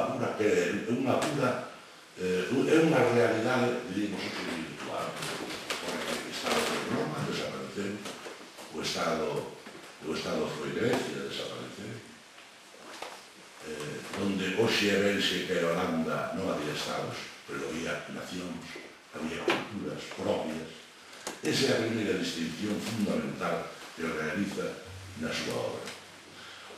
realidade, diríamos, virtual, porque Estado foi Grecia, desapareceu, donde hoxe é Bélxica e Holanda non había estados, pero había nacións, había culturas propias. Esa é a primeira distinción fundamental que realiza na súa obra.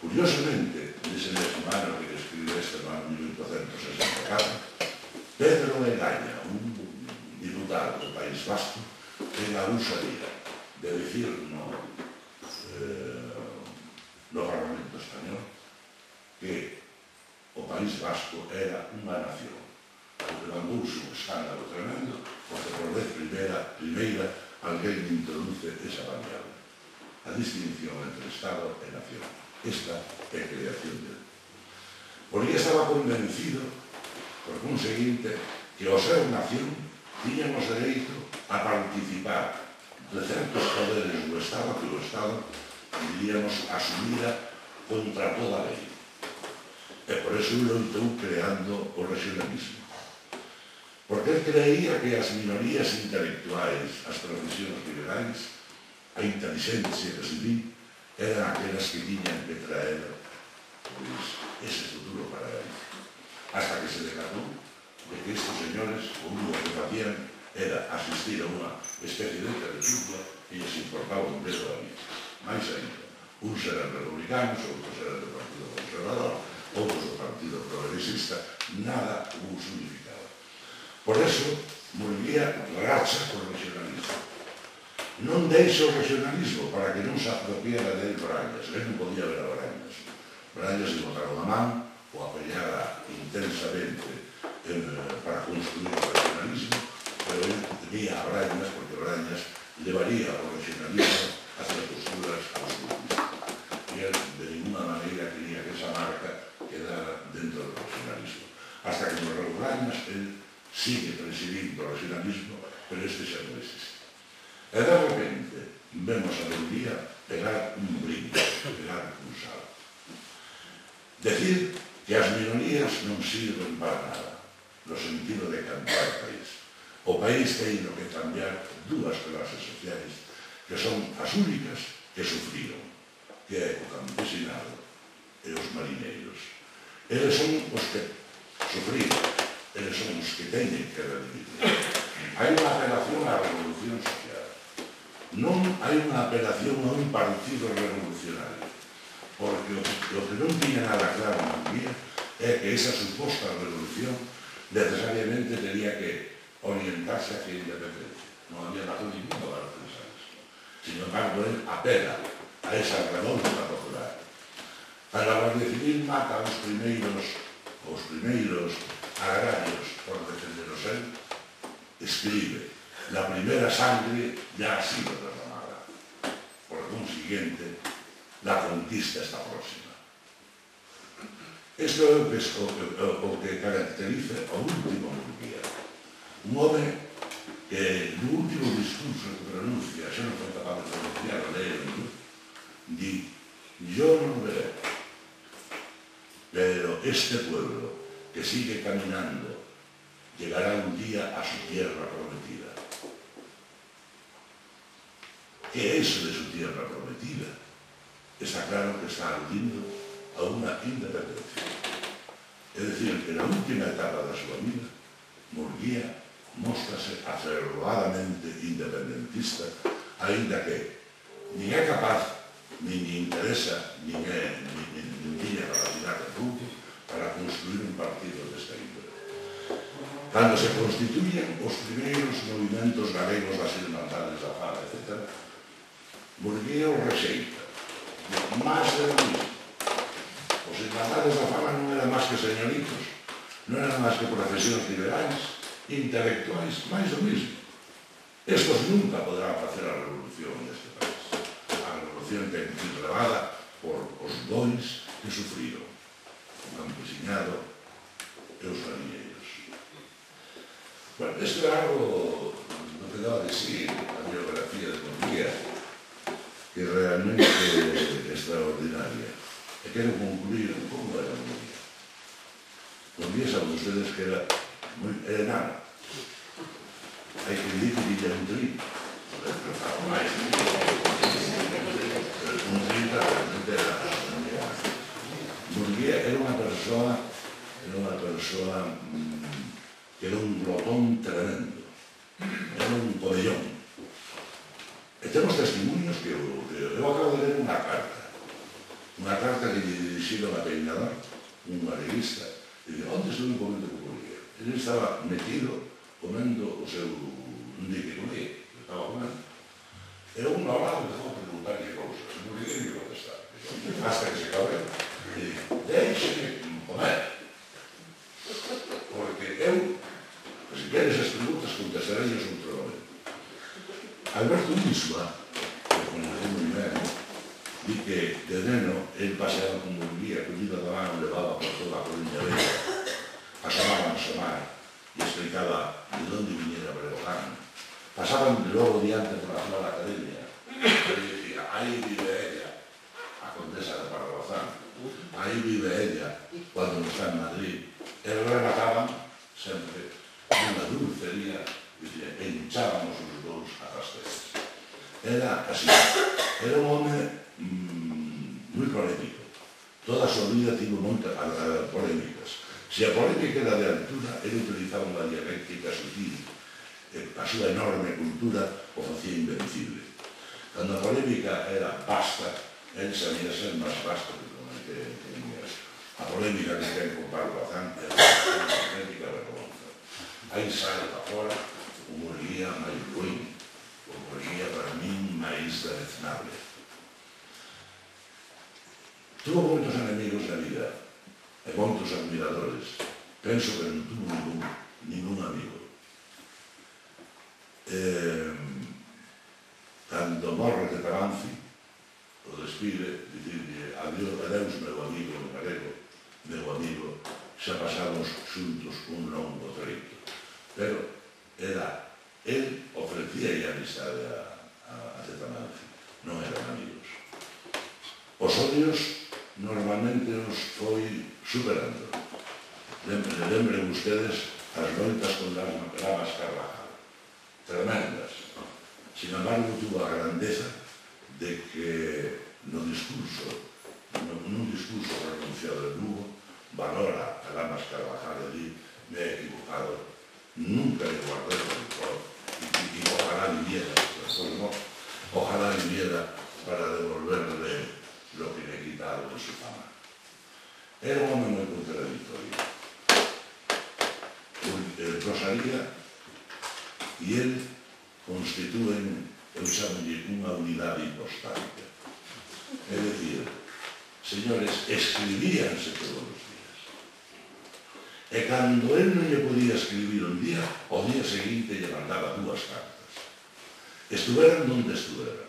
Curiosamente, nese mesmo ano que escribe este no ano 1864, Pedro Egaña, un diputado do País Vasco, ten a usadía de dicir no Parlamento Español que o País Vasco era unha nación. Levantouse un escándalo tremendo porque por vez primeira alguén introduce esa variable, a distinción entre Estado e nación. Esta é a creación dele. Porque estaba convencido, por conseguinte, que ao ser nación tiñamos dereito a participar de certos poderes do Estado que o Estado, diríamos, asumira contra toda a lei. E por eso loitou creando o regionalismo. Porque él creía que as minorías intelectuais, as profesións liberais, a inteligencia que se di, eran aquelas que tiñan que traer ese futuro para Galicia. Hasta que se decatou de que estes señores o único que facían era asistir a unha especie de tertulia e lles importaba un dedo da vida. Mais ainda, uns eran republicanos, outros eran do Partido Conservador, outros do Partido Progresista, nada o unificaba. Por eso, Murguía racha co regionalismo. Non deixa o regionalismo para que non se apropiara del Brañas. Ele non podía ver a Brañas. Brañas lle botaron a man, o apoiara intensamente para construir o regionalismo, pero ele vía a Brañas porque Brañas levaría o regionalismo hacia posturas absolutistas. E ele de ninguna maneira quería que esa marca quedara dentro do regionalismo. Hasta que morreu Brañas, ele sigue presidindo o regionalismo, pero este xa non existe. E de repente vemos a Murguía pegar un brinco, pegar un salto. Decir que as minorías non sirven para nada, no sentido de cambiar o país. O país ten que cambiar dúas clases sociais que son as únicas que sufriron, que é o campesinado e os mariñeiros. Eles son os que sufriron, eles son os que teñen que redimir. Hai unha apelación á revolución social. Non hai unha apelación a un partido revolucionario, porque o que non tiña nada claro na Murguía é que esa suposta revolución necesariamente tenía que orientarse hacia a independencia. Non había razón ninguna para pensar eso. Sin embargo, él apela a esa revolta popular. A la Guardia Civil mata os primeiros agrarios por defenderos él, escribe: la primera sangre ya ha sido derramada. Por consiguiente, la conquista está próxima. Isto é o que caracteriza o último Murguía. Un home que no último discurso que pronuncia, xa non foi capaz de pronunciar o leer, di: yo non veré, pero este pueblo que sigue caminando llegará un día a su tierra prometida. ¿Qué es eso de su tierra prometida? Está claro que está aludindo a unha independencia. É dicir, que na última etapa da súa vida, Murguía móstrase afervoadamente independentista, aínda que nin é capaz, nin interesa, nin tiña capacidade pouco para construir un partido desta índole. Cando se constituyen os primeiros movimentos galegos das Irmandades da Fala, etc., Murguía o rexeita. Más de lo mismo. Os Irmandades da Fala non eran máis que señoritos, non eran máis que profesións liberais, intelectuais, máis o mismo. Estos nunca poderán facer a revolución neste país. A revolución ten que ser levada por os bois que sufriron, o campesinado e os mariñeiros. Bueno, isto é algo do que dá de sí a biografía de Murguía, que realmente é extraordinaria. E quero concluir como era Murguía. Murguía saben ustedes que era enana. Hai que dicir que tiña un trío, pero máis. persoa que era un glotón tremendo, era un podellón. E temos testimonios que eu acabo de ler unha carta que lle dirixiron a Peinador, un revista, e dixo, onde estuve comendo co Curía? Ele estaba metido comendo o seu dique comía, que estaba comendo. E un ao lado dejou preguntarlle cousas, non quería ni contestar. Hasta que se cabreu, e dixo, deixe comer. Porque eu, se queres as preguntas, contestarei os outro momento. Alberto Unisua, que conoceu moi ben, di que de neno el paseaba como vivía, collida da mano, levaba por toda a Coruña Vella, asomaban a mar e explicaba de onde viniera Breogán. Pasaban logo diante por la Real Academia e dicía, aí vive ella, a condesa de Parrabazán, aí vive ella cando está en Madrid. E remataban sempre unha dulcería, dicía, hinchábamos os dous a rasteras. Era así, era un home moi polémico. Toda a súa vida tivo moitas polémicas. Se a polémica era de altura, ele utilizaba unha dialéctica sutil. A súa enorme cultura o facía invencible. Cando a polémica era basta, ele sabía ser máis vasto que a polémica que ten con Pablo Bazán é unha auténtica vergonza. Aí sai para fora o Murguía máis ruín, o Murguía para min máis deleznable. Tuvo moitos enemigos na vida e moitos admiradores. Penso que non tuvo ningún amigo. Cando morre de Tabanci, o despide, dicirle, adeus meu amigo en galego, meu amigo, xa pasamos xuntos un longo treito. Pero era, él ofrecía a amistade a Tabanci, non eran amigos. Os odios normalmente os foi superando. Lembren ustedes as loitas con Lamas Carvajal, tremendas. Sin embargo, tuvo a grandeza de que nun discurso pronunciado en Lugo, valora a Lamas Carvajal e di, me he equivocado, nunca le guardé rencor y ojalá viviera para devolverle lo que le he quitado de su fama. Era un home moi contradictorio. Rosalía e el constitúen, eu chamolle, unha unidade hipostática. É dicir, señores, escribíanse todos os días. E cando el non lle podía escribir un día, o día seguinte lle mandaba 2 cartas. Estuveran onde estuveran.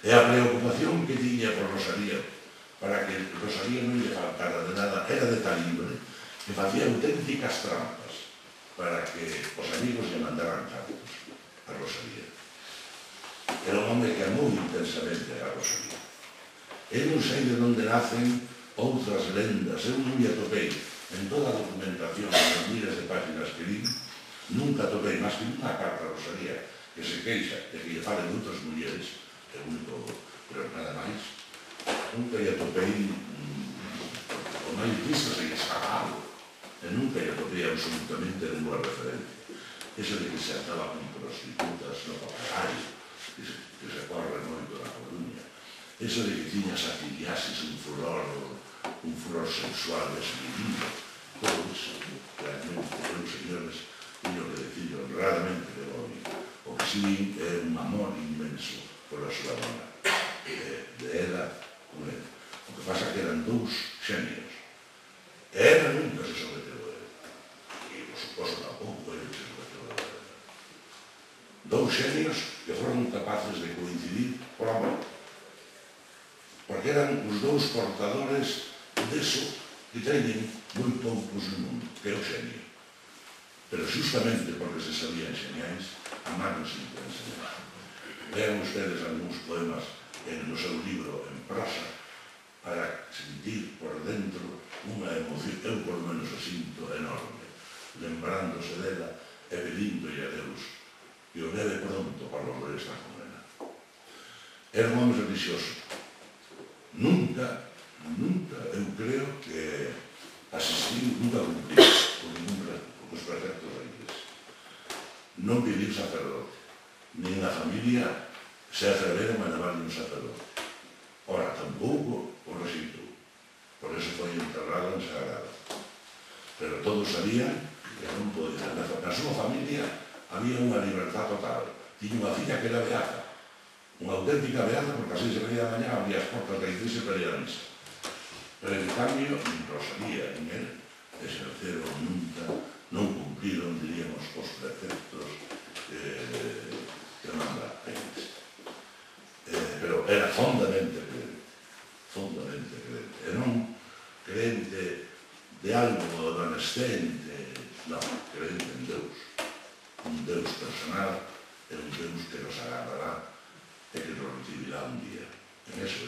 E a preocupación que tiña por Rosalía, para que Rosalía non lle faltara de nada, era de tal índole que facía auténticas trampas para que os amigos lle mandaran cartas a Rosalía. Era un home que amou intensamente a Rosalía. Eu non sei de onde nacen outras lendas, eu non lle atopei en toda a documentación, en miles de páginas que li, nunca atopei máis que unha carta a Rosalía que se queixa de que lle falen outras mulleres, é único, pero nada máis. Nunca lle atopei o máis visto se lle escapa algo, e nunca lle atopei absolutamente ninguna referencia. Eso de que se andaba con prostitutas no papagayo, que se corre moito na Coruña, eso de que tiñas afiliases un furor sexual desmedido, todo eso, realmente, eu, señores, teño que decirlo honradamente de home. O que sí é un amor inmenso por a súa dona, de ela con él. O que pasa que eran 2 xenios. E ela nunca se someteu a él. E, por suposto, tampouco ele se someteu a él. 2 xenios que foron capaces de coincidir por amor. Porque eran os 2 portadores deso que teñen moi poucos no mundo, que é o xenio. Pero justamente porque se sabían xeniais, amáronse intensamente. Vean ustedes algúns poemas no seu libro en prosa para sentir por dentro unha emoción, eu por lo menos o sinto enorme, lembrándose dela e pedíndolle a Deus que o leve pronto para volver esta condena. Era un home religioso. Nunca nunca, eu creo que asistir nunca cumplido con os preceptos da Iglesia. Non vivir sacerdote, nin a familia se atreveron a levarle un sacerdote. Ora, tampouco o rexeitou. Por eso foi enterrado en Sagrada. Pero todos sabían que non podía. Na súa familia había unha libertad total. Tiña unha filla que era beata, unha auténtica beata, porque así se veía da mañá, abría as portas da iglesia para ir a misa. Pero en cambio, nin Rosalía, nin él, exerceron nunca, non cumpliron, diríamos, os preceptos que manda a iglesia. Pero era fondamente crente, e non crente de algo evanescente, non, crente en Deus, un Deus personal, e un Deus que nos agarrará e que nos recibirá un día. En eso